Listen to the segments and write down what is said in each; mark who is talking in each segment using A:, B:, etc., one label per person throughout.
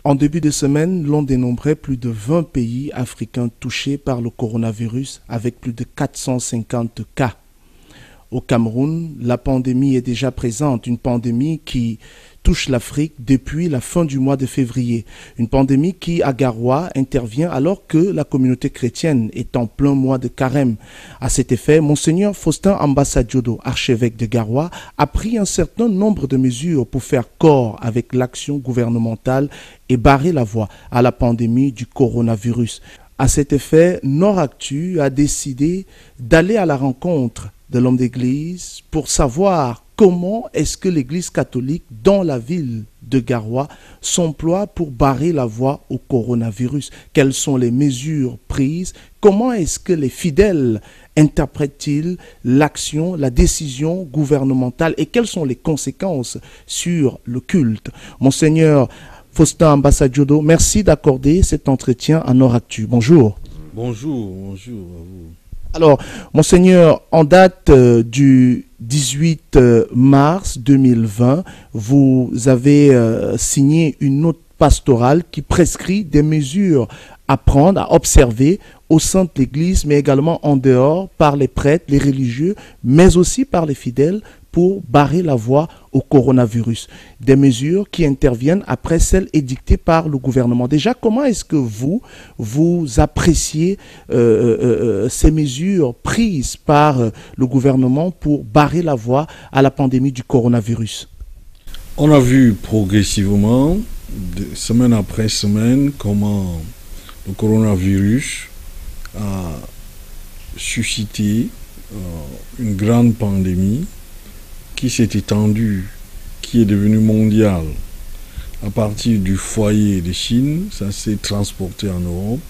A: En début de semaine, l'on dénombrait plus de 20 pays africains touchés par le coronavirus avec plus de 450 cas. Au Cameroun, la pandémie est déjà présente, une pandémie qui touche l'Afrique depuis la fin du mois de février. Une pandémie qui, à Garoua, intervient alors que la communauté chrétienne est en plein mois de carême. À cet effet, Monseigneur Faustin Ambassadiodo, archevêque de Garoua, a pris un certain nombre de mesures pour faire corps avec l'action gouvernementale et barrer la voie à la pandémie du coronavirus. À cet effet, Nord-Actu a décidé d'aller à la rencontre de l'homme d'église pour savoir comment est-ce que l'église catholique dans la ville de Garoua s'emploie pour barrer la voie au coronavirus. Quelles sont les mesures prises? Comment est-ce que les fidèles interprètent-ils l'action, la décision gouvernementale et quelles sont les conséquences sur le culte? Monseigneur Faustin Ambassadiodo, merci d'accorder cet entretien à Nord-Actu. Bonjour.
B: Bonjour à vous.
A: Alors, Monseigneur, en date du 18 mars 2020, vous avez signé une note pastorale qui prescrit des mesures à prendre, à observer au sein de l'Église, mais également en dehors par les prêtres, les religieux, mais aussi par les fidèles pour barrer la voie au coronavirus. Des mesures qui interviennent après celles édictées par le gouvernement. Déjà, comment est-ce que vous appréciez ces mesures prises par le gouvernement pour barrer la voie à la pandémie du coronavirus?
B: On a vu progressivement, semaine après semaine, comment le coronavirus a suscité une grande pandémie qui s'est étendue, qui est devenue mondiale. À partir du foyer de Chine, ça s'est transporté en Europe.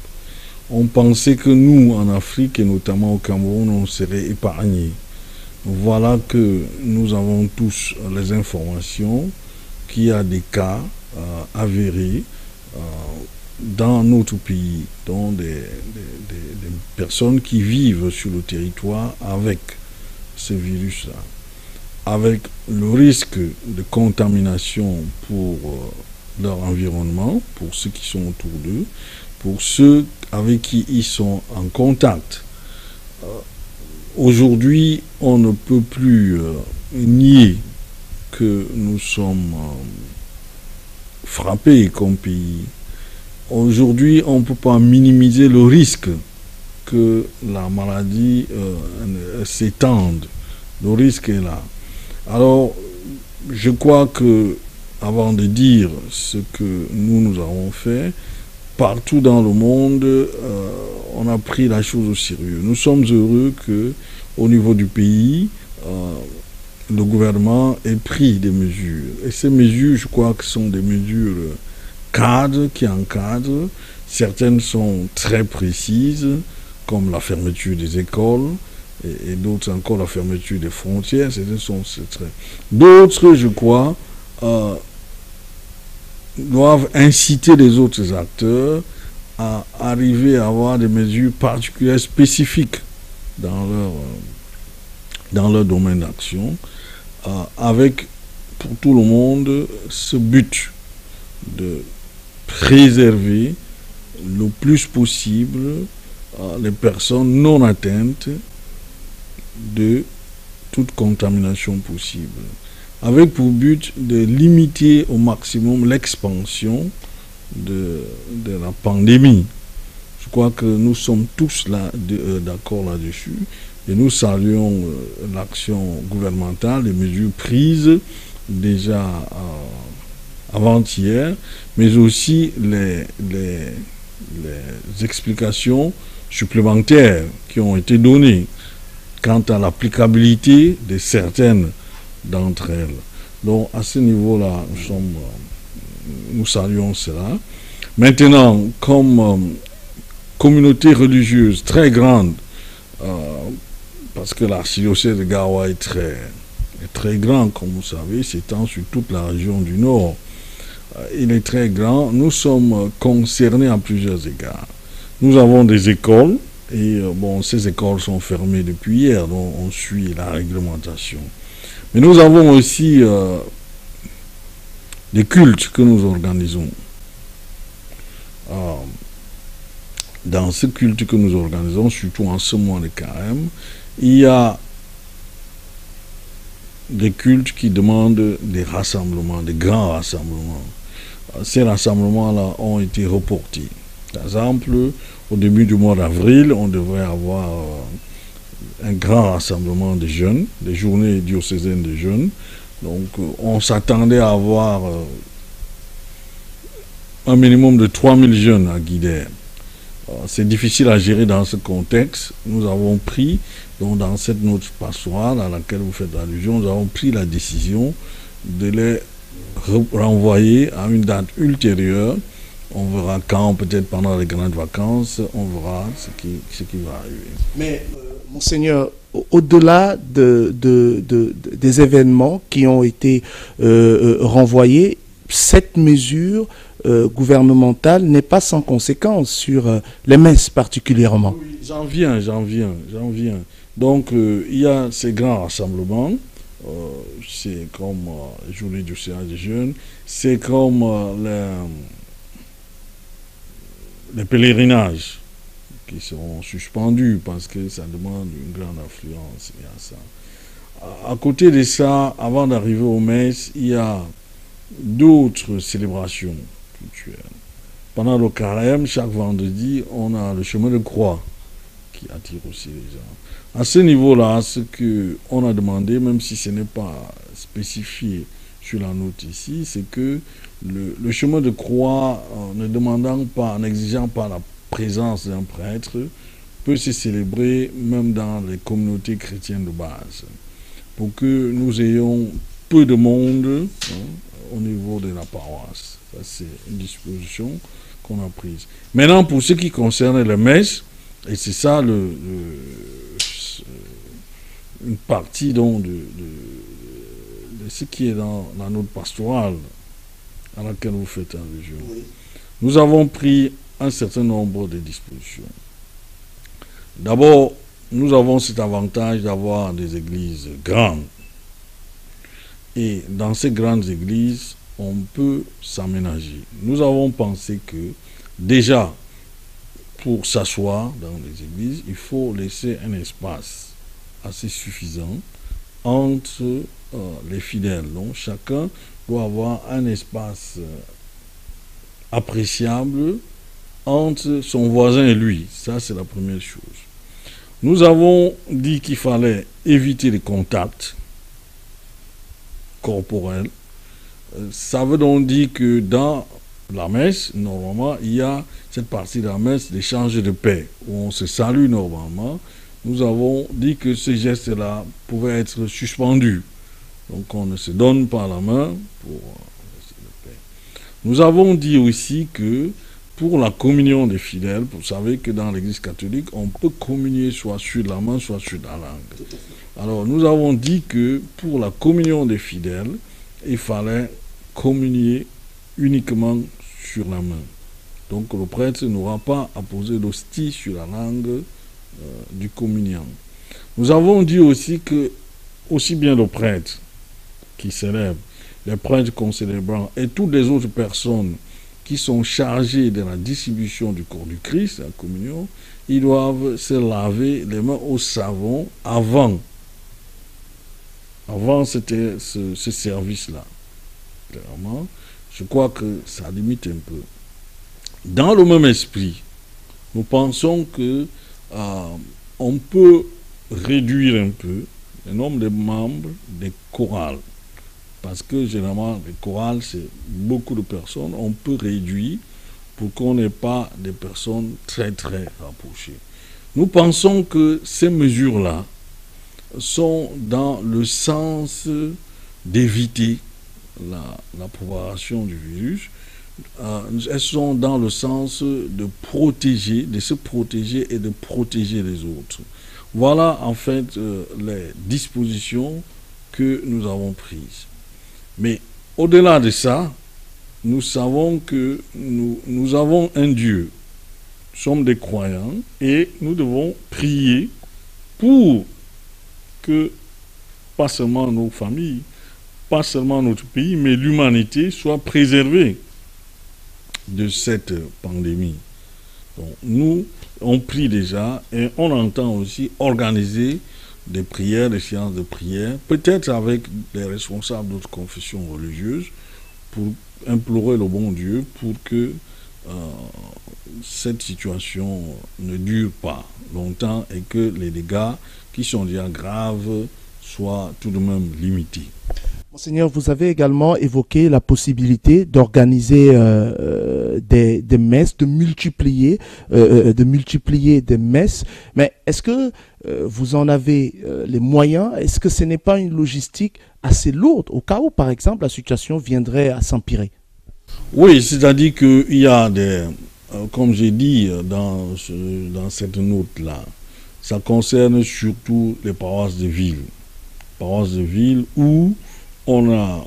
B: On pensait que nous, en Afrique et notamment au Cameroun, on serait épargnés. Voilà que nous avons tous les informations qu'il y a des cas avérés dans notre pays, dont des personnes qui vivent sur le territoire avec ce virus-là, avec le risque de contamination pour leur environnement, pour ceux qui sont autour d'eux, pour ceux avec qui ils sont en contact. Aujourd'hui, on ne peut plus nier que nous sommes frappés comme pays. Aujourd'hui, on ne peut pas minimiser le risque que la maladie s'étende. Le risque est là. Alors, je crois que, avant de dire ce que nous avons fait, partout dans le monde, on a pris la chose au sérieux. Nous sommes heureux qu'au niveau du pays, le gouvernement ait pris des mesures. Et ces mesures, je crois que sont des mesures cadres, qui encadrent. Certaines sont très précises, comme la fermeture des écoles, et d'autres encore la fermeture des frontières. D'autres, je crois, doivent inciter les autres acteurs à arriver à avoir des mesures particulières, spécifiques dans leur domaine d'action, avec pour tout le monde ce but de préserver le plus possible les personnes non atteintes de toute contamination possible, avec pour but de limiter au maximum l'expansion de la pandémie. Je crois que nous sommes tous d'accord là-dessus et nous saluons l'action gouvernementale, les mesures prises déjà avant-hier, mais aussi les explications supplémentaires qui ont été données quant à l'applicabilité de certaines d'entre elles. Donc à ce niveau-là, nous saluons cela. Maintenant, comme communauté religieuse très grande, parce que l'archidiocèse de Garoua est très grand, comme vous savez, s'étend sur toute la région du Nord. Il est très grand. Nous sommes concernés à plusieurs égards. Nous avons des écoles, et ces écoles sont fermées depuis hier, donc on suit la réglementation. Mais nous avons aussi des cultes que nous organisons. dans ce culte que nous organisons, surtout en ce mois de carême, il y a des cultes qui demandent des rassemblements, des grands rassemblements. Ces rassemblements-là ont été reportés. Par exemple, au début du mois d'avril, on devrait avoir un grand rassemblement de jeunes, des journées diocésaines de jeunes. Donc, on s'attendait à avoir un minimum de 3000 jeunes à Guidère. C'est difficile à gérer dans ce contexte. Nous avons pris, donc dans cette note pastorale à laquelle vous faites allusion, nous avons pris la décision de les renvoyer à une date ultérieure. On verra quand, peut-être pendant les grandes vacances, on verra ce qui va arriver.
A: Mais, Monseigneur, au-delà des événements qui ont été renvoyés, cette mesure gouvernementale n'est pas sans conséquence sur les messes particulièrement.
B: Oui, j'en viens. Donc, il y a ces grands rassemblements. C'est comme les journées du séance des jeunes, c'est comme les pèlerinages qui seront suspendus parce que ça demande une grande affluence. Il y a ça. À côté de ça, avant d'arriver aux messes, il y a d'autres célébrations culturelles. Pendant le carême, chaque vendredi, on a le chemin de croix qui attire aussi les gens. À ce niveau-là, ce qu'on a demandé, même si ce n'est pas spécifié sur la note ici, c'est que le chemin de croix, n'exigeant pas la présence d'un prêtre, peut se célébrer même dans les communautés chrétiennes de base, pour que nous ayons peu de monde au niveau de la paroisse. Ça, c'est une disposition qu'on a prise. Maintenant, pour ce qui concerne les messes, et c'est ça une partie donc de ce qui est dans la note pastorale à laquelle vous faites allusion. Oui. Nous avons pris un certain nombre de dispositions. D'abord, nous avons cet avantage d'avoir des églises grandes. Et dans ces grandes églises, on peut s'aménager. Nous avons pensé que déjà, pour s'asseoir dans les églises, il faut laisser un espace assez suffisant entre les fidèles. Donc chacun doit avoir un espace appréciable entre son voisin et lui. Ça, c'est la première chose. Nous avons dit qu'il fallait éviter les contacts corporels. Ça veut donc dire que dans la messe, normalement, il y a cette partie de la messe d'échange de paix, où on se salue normalement. Nous avons dit que ce geste-là pouvait être suspendu. Donc on ne se donne pas la main pour la paix. Nous avons dit aussi que pour la communion des fidèles, vous savez que dans l'Église catholique, on peut communier soit sur la main, soit sur la langue. Alors nous avons dit que pour la communion des fidèles, il fallait communier uniquement sur la main. Donc le prêtre n'aura pas à poser l'hostie sur la langue du communiant. Nous avons dit aussi que aussi bien le prêtre qui célèbre, les prêtres concélébrants et toutes les autres personnes qui sont chargées de la distribution du corps du Christ, la communion, ils doivent se laver les mains au savon avant c'était ce service-là. Clairement, je crois que ça limite un peu. Dans le même esprit, nous pensons que on peut réduire un peu le nombre de membres des chorales. Parce que généralement, les chorales, c'est beaucoup de personnes. On peut réduire pour qu'on n'ait pas des personnes très, très rapprochées. Nous pensons que ces mesures-là sont dans le sens d'éviter la propagation du virus. Elles sont dans le sens de protéger, de se protéger et de protéger les autres. Voilà en fait les dispositions que nous avons prises. Mais au-delà de ça, nous savons que nous avons un Dieu. Nous sommes des croyants et nous devons prier pour que pas seulement nos familles, pas seulement notre pays, mais l'humanité soit préservée de cette pandémie. Donc, nous, on prie déjà et on entend aussi organiser des prières, des séances de prière, peut-être avec les responsables d'autres confessions religieuses, pour implorer le bon Dieu pour que cette situation ne dure pas longtemps et que les dégâts qui sont déjà graves soient tout de même limités.
A: Monseigneur, vous avez également évoqué la possibilité d'organiser des messes, de multiplier des messes. Mais est-ce que vous en avez les moyens? Est-ce que ce n'est pas une logistique assez lourde au cas où, par exemple, la situation viendrait à s'empirer?
B: Oui, c'est-à-dire qu'il y a des, comme j'ai dit dans cette note-là, ça concerne surtout les paroisses de ville où on a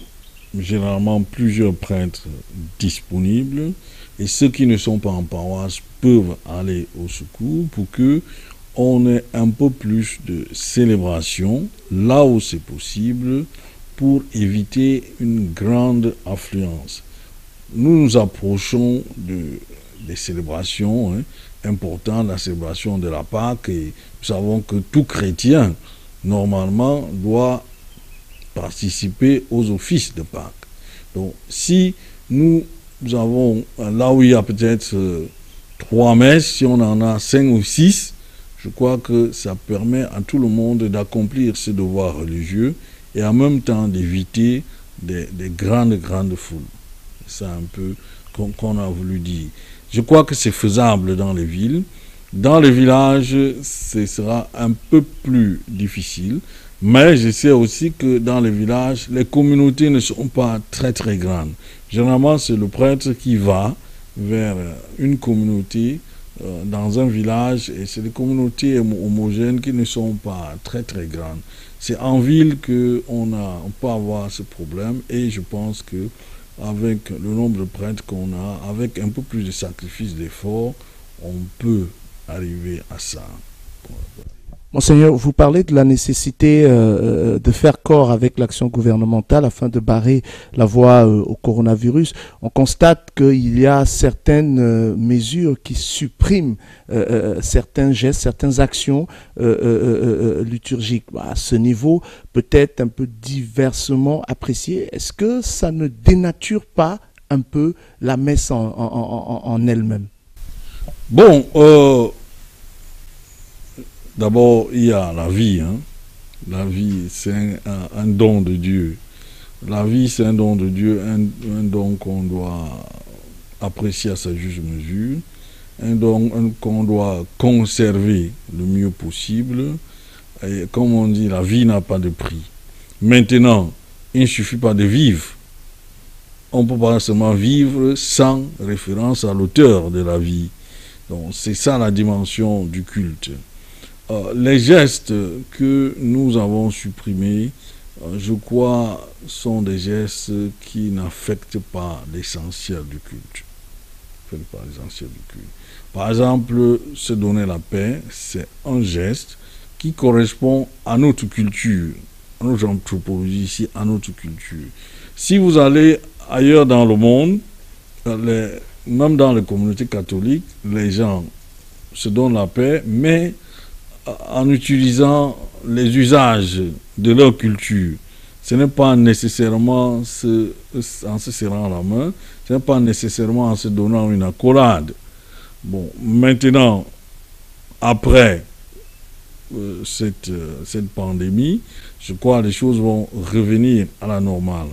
B: généralement plusieurs prêtres disponibles et ceux qui ne sont pas en paroisse peuvent aller au secours pour que on ait un peu plus de célébration là où c'est possible pour éviter une grande affluence. Nous nous approchons des célébrations importantes, la célébration de la Pâque, et nous savons que tout chrétien normalement doit participer aux offices de Pâques. Donc, si nous avons, là où il y a peut-être 3 messes, si on en a 5 ou 6, je crois que ça permet à tout le monde d'accomplir ses devoirs religieux et en même temps d'éviter des grandes foules. C'est un peu qu'on a voulu dire. Je crois que c'est faisable dans les villes. Dans les villages, ce sera un peu plus difficile. Mais je sais aussi que dans les villages, les communautés ne sont pas très grandes. Généralement, c'est le prêtre qui va vers une communauté dans un village et c'est des communautés homogènes qui ne sont pas très grandes. C'est en ville qu'on peut avoir ce problème et je pense que avec le nombre de prêtres qu'on a, avec un peu plus de sacrifices, d'efforts, on peut arriver à ça.
A: Monseigneur, vous parlez de la nécessité de faire corps avec l'action gouvernementale afin de barrer la voie au coronavirus. On constate qu'il y a certaines mesures qui suppriment certains gestes, certaines actions liturgiques. À ce niveau, peut-être un peu diversement apprécié. Est-ce que ça ne dénature pas un peu la messe en elle-même?
B: Bon, d'abord, il y a la vie. La vie, c'est un don de Dieu. La vie, c'est un don de Dieu, un don qu'on doit apprécier à sa juste mesure, un don qu'on doit conserver le mieux possible. Et comme on dit, la vie n'a pas de prix. Maintenant, il ne suffit pas de vivre. On ne peut pas seulement vivre sans référence à l'auteur de la vie. Donc, c'est ça la dimension du culte. Les gestes que nous avons supprimés, je crois, sont des gestes qui n'affectent pas l'essentiel du culte. Par exemple, se donner la paix, c'est un geste qui correspond à notre culture, à notre anthropologie ici, à notre culture. Si vous allez ailleurs dans le monde, même dans les communautés catholiques, les gens se donnent la paix, mais en utilisant les usages de leur culture. Ce n'est pas nécessairement en se serrant la main, ce n'est pas nécessairement en se donnant une accolade. Bon, maintenant, après cette pandémie, je crois que les choses vont revenir à la normale.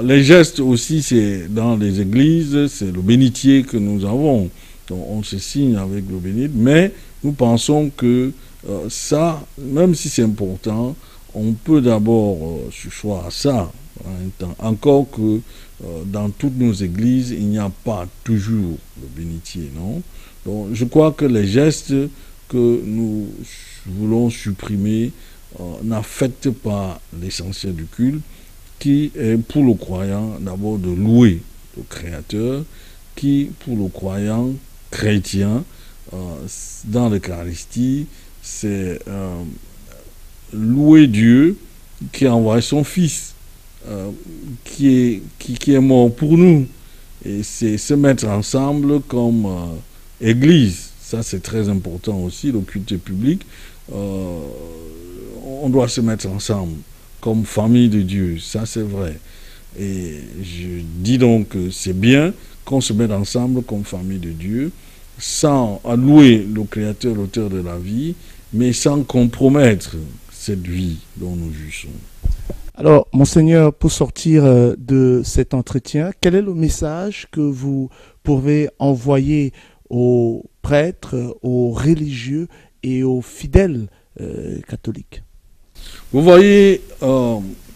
B: Les gestes aussi, c'est dans les églises, c'est le bénitier que nous avons. Donc on se signe avec le bénitier, mais nous pensons que ça, même si c'est important, on peut d'abord surseoir à ça. Encore que dans toutes nos églises, il n'y a pas toujours le bénitier, non? Donc je crois que les gestes que nous voulons supprimer n'affectent pas l'essentiel du culte, qui est pour le croyant d'abord de louer le Créateur, qui pour le croyant chrétien dans l'Eucharistie, c'est louer Dieu qui a envoyé son Fils, qui est mort pour nous, Et c'est se mettre ensemble comme Église. Ça, c'est très important aussi, le culte public. On doit se mettre ensemble comme famille de Dieu. Ça, c'est vrai. Et je dis donc que c'est bien qu'on se mette ensemble comme famille de Dieu, sans louer le Créateur, l'auteur de la vie, mais sans compromettre cette vie dont nous jugeons.
A: Alors, Monseigneur, pour sortir de cet entretien, quel est le message que vous pouvez envoyer aux prêtres, aux religieux et aux fidèles catholiques?
B: Vous voyez,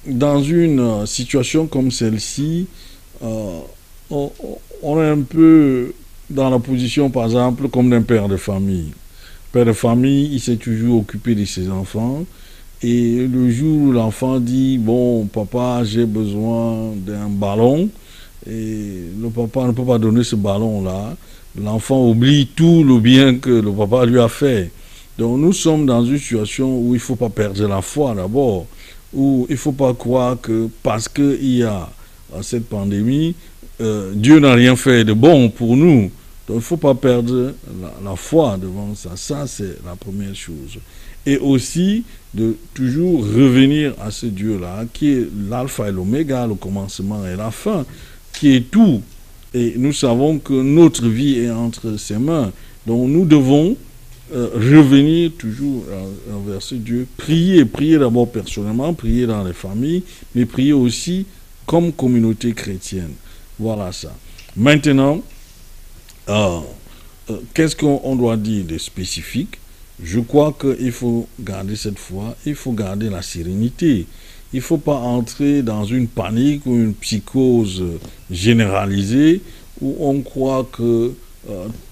B: dans une situation comme celle-ci, on est un peu dans la position, par exemple, comme d'un père de famille. Père de famille, il s'est toujours occupé de ses enfants. Et le jour où l'enfant dit, bon, papa, j'ai besoin d'un ballon, et le papa ne peut pas donner ce ballon-là, l'enfant oublie tout le bien que le papa lui a fait. Donc nous sommes dans une situation où il ne faut pas perdre la foi d'abord, où il ne faut pas croire que parce qu'il y a cette pandémie, Dieu n'a rien fait de bon pour nous. Donc il ne faut pas perdre la foi devant ça. Ça, c'est la première chose. Et aussi de toujours revenir à ce Dieu-là, qui est l'alpha et l'oméga, le commencement et la fin, qui est tout. Et nous savons que notre vie est entre ses mains. Donc nous devons revenir toujours vers ce Dieu, prier d'abord personnellement, prier dans les familles, mais prier aussi comme communauté chrétienne. Voilà ça. Maintenant, qu'est-ce qu'on doit dire de spécifique? Je crois qu'il faut garder cette foi, il faut garder la sérénité. Il ne faut pas entrer dans une panique ou une psychose généralisée où on croit que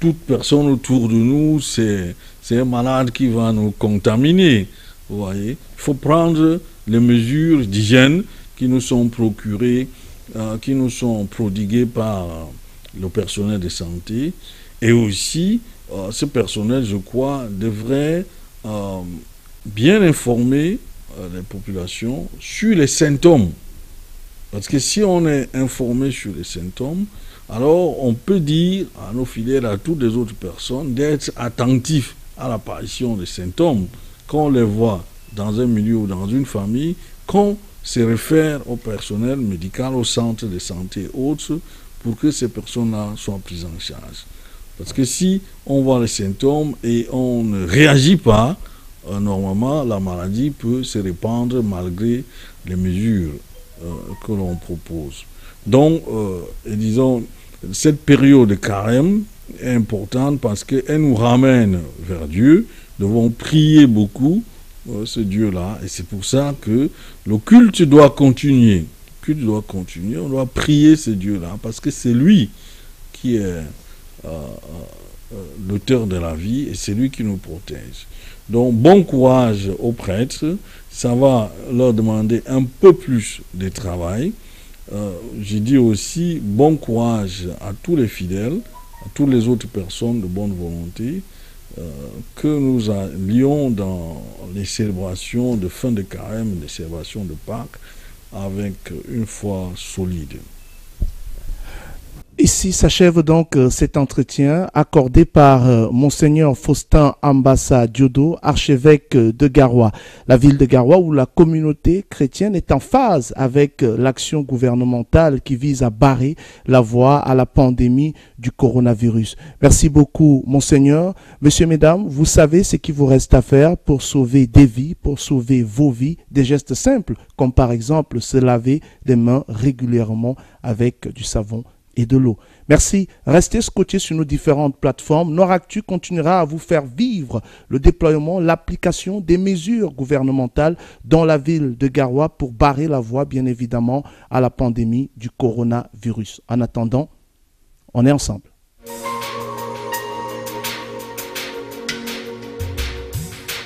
B: toute personne autour de nous, c'est un malade qui va nous contaminer. Vous voyez, il faut prendre les mesures d'hygiène qui nous sont procurées, qui nous sont prodiguées par le personnel de santé. Et aussi, ce personnel, je crois, devrait bien informer les populations sur les symptômes. Parce que si on est informé sur les symptômes, alors on peut dire à nos fidèles, à toutes les autres personnes, d'être attentifs à l'apparition des symptômes. Quand on les voit dans un milieu ou dans une famille, qu'on se réfère au personnel médical, au centre de santé et autres, pour que ces personnes-là soient prises en charge. Parce que si on voit les symptômes et on ne réagit pas, normalement, la maladie peut se répandre malgré les mesures que l'on propose. Donc, disons, cette période de carême est importante parce qu'elle nous ramène vers Dieu. Nous devons prier beaucoup ce Dieu-là. Et c'est pour ça que le culte doit continuer. Le culte doit continuer. On doit prier ce Dieu-là parce que c'est lui qui est l'auteur de la vie et c'est lui qui nous protège. Donc, bon courage aux prêtres. Ça va leur demander un peu plus de travail. J'ai dit aussi bon courage à tous les fidèles, à toutes les autres personnes de bonne volonté que nous allions dans les célébrations de fin de carême, les célébrations de Pâques avec une foi solide.
A: Ici s'achève donc cet entretien accordé par Monseigneur Faustin Ambassa Diodo, archevêque de Garoua. La ville de Garoua où la communauté chrétienne est en phase avec l'action gouvernementale qui vise à barrer la voie à la pandémie du coronavirus. Merci beaucoup Monseigneur. Messieurs, mesdames, vous savez ce qu'il vous reste à faire pour sauver des vies, pour sauver vos vies. Des gestes simples comme par exemple se laver les mains régulièrement avec du savon et de l'eau. Merci. Restez scotchés sur nos différentes plateformes. Noractu continuera à vous faire vivre le déploiement, l'application des mesures gouvernementales dans la ville de Garoua pour barrer la voie, bien évidemment, à la pandémie du coronavirus. En attendant, on est ensemble.